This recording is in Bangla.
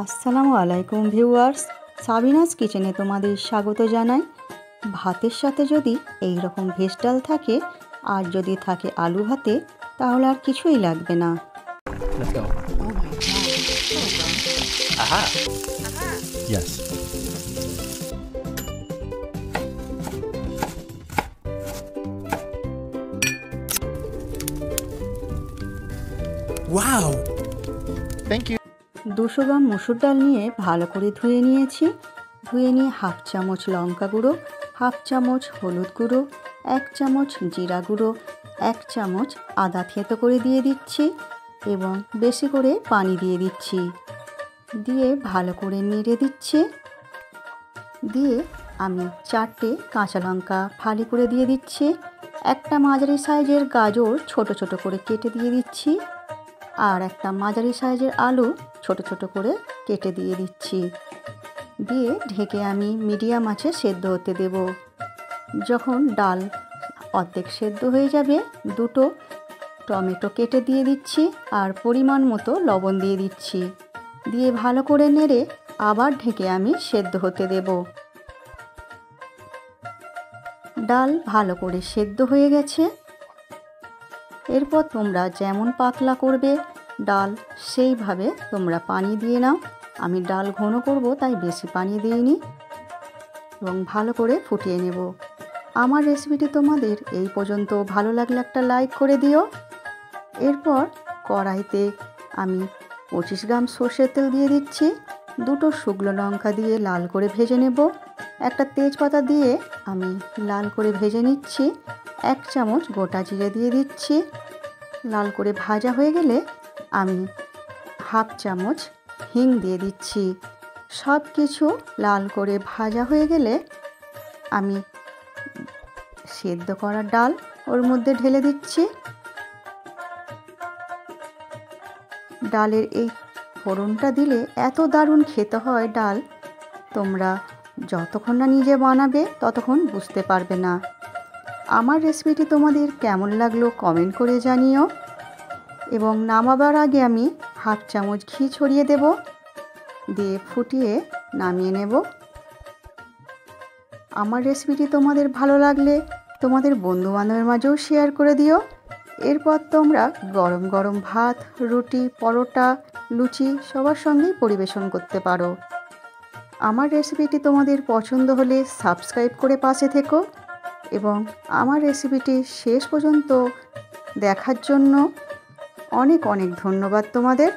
আসসালামু আলাইকুম ভিউয়ার্স, সাবিনাস কিচেনে তোমাদের স্বাগত জানাই। ভাতের সাথে যদি এই রকম ভেজ ডাল থাকে আর যদি থাকে আলু ভাতে, তাহলে আর কিছুই লাগবে না। Let's go. Oh my God. Aha. Yes. Wow. Thank you. 200 গ্রাম মসুর ডাল নিয়ে ভালো করে ধুয়ে নিয়েছি। ধুয়ে নিয়ে হাফ চামচ লঙ্কা গুঁড়ো, হাফ চামচ হলুদ গুঁড়ো, 1 চামচ জিরা গুঁড়ো, 1 চামচ আদা থেতো করে দিয়ে দিচ্ছি এবং বেশি করে পানি দিয়ে দিচ্ছি। দিয়ে ভালো করে নেড়ে দিচ্ছি। দিয়ে আমি 4টে কাঁচা লঙ্কা ফালি করে দিয়ে দিচ্ছি। একটা মাঝারি সাইজের গাজর ছোট ছোট করে কেটে দিয়ে দিচ্ছি। আর একটা মাঝারি সাইজের আলু ছোট ছোট করে কেটে দিয়ে দিচ্ছি। দিয়ে ঢেকে আমি মিডিয়াম আঁচে সেদ্ধ হতে দেব। যখন ডাল অর্ধেক সেদ্ধ হয়ে যাবে, 2টো টমেটো কেটে দিয়ে দিচ্ছি আর পরিমাণ মতো লবণ দিয়ে দিচ্ছি। দিয়ে ভালো করে নেড়ে আবার ঢেকে আমি সেদ্ধ হতে দেব। ডাল ভালো করে সেদ্ধ হয়ে গেছে। এরপর তোমরা যেমন পাতলা করবে ডাল, সেইভাবে তোমরা পানি দিয়ে নাও। আমি ডাল ঘন করব, তাই বেশি পানি দিইনি এবং ভালো করে ফুটিয়ে নেব। আমার রেসিপিটি তোমাদের এই পর্যন্ত ভালো লাগলে একটা লাইক করে দিও। এরপর কড়াইতে আমি 25 গ্রাম সর্ষের তেল দিয়ে দিচ্ছি। 2টো শুকনো লঙ্কা দিয়ে লাল করে ভেজে নেব। একটা তেজপাতা দিয়ে আমি লাল করে ভেজে নিচ্ছি। 1 চামচ গোটা জিরে দিয়ে দিচ্ছি। লাল করে ভাজা হয়ে গেলে আমি হাফ চামচ হিং দিয়ে দিচ্ছি। সব কিছু লাল করে ভাজা হয়ে গেলে আমি সেদ্ধ করা ডাল ওর মধ্যে ঢেলে দিচ্ছি। ডালের এই ফোড়নটা দিলে এত দারুণ খেতে হয় ডাল, তোমরা যতক্ষণ না নিজে বানাবে ততক্ষণ বুঝতে পারবে না। আমার রেসিপিটি তোমাদের কেমন লাগলো কমেন্ট করে জানিও। এবং নামাবার আগে আমি হাফ চামচ ঘি ছড়িয়ে দেব। দিয়ে ফুটিয়ে নামিয়ে নেব। আমার রেসিপিটি তোমাদের ভালো লাগলে তোমাদের বন্ধুবান্ধবের মাঝেও শেয়ার করে দিও। এরপর তোমরা গরম গরম ভাত, রুটি, পরোটা, লুচি সবার সঙ্গেই পরিবেশন করতে পারো। আমার রেসিপিটি তোমাদের পছন্দ হলে সাবস্ক্রাইব করে পাশে থেকো এবং আমার রেসিপিটি শেষ পর্যন্ত দেখার জন্য অনেক অনেক ধন্যবাদ তোমাদের।